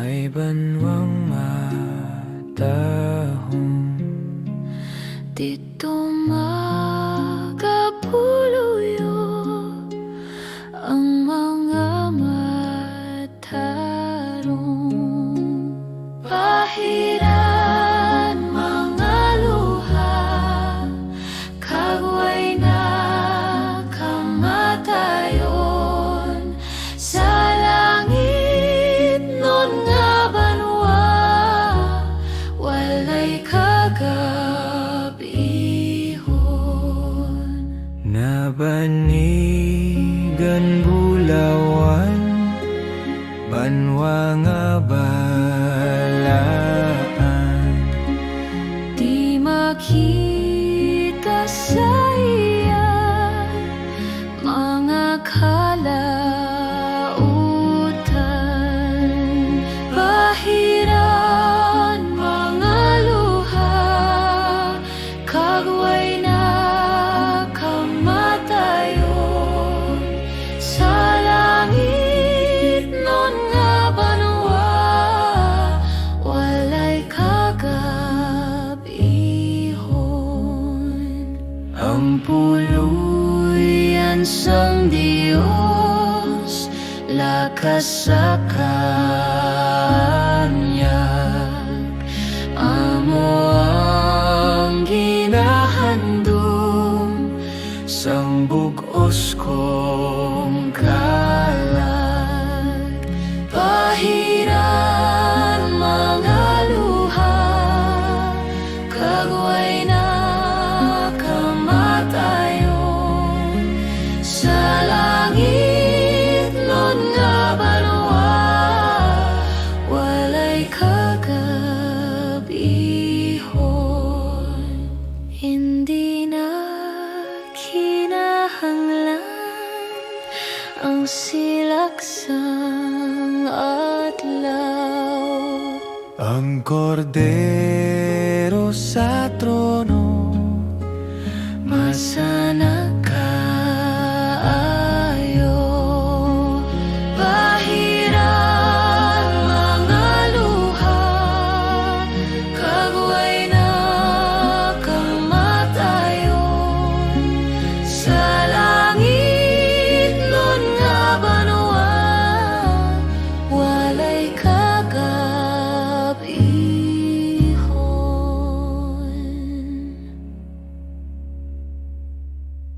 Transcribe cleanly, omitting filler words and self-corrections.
May banwang matahong dito magapuluyo ang mga matarong pahiran, mga luha, kagway na kamatayon sa langit nun nga banwa, walay kagabihon. Nabanigan bulawan, banwa nga balaan. Di makita sa iya mga kalautan, pahiran, mga luha, kagway na kamatayon sa langit nun nga banwa, walay kagabihon. Ang puluyan sang Diyos, lakas sa kanyag, amo ang ginahandom sang bugos kong kalag. Pahiran, mga luha, kagway na kamatayon sa langit nun nga banwa, walay kagabihon. Hindi na kinahanglan ang silaksang adlaw. Ang kordero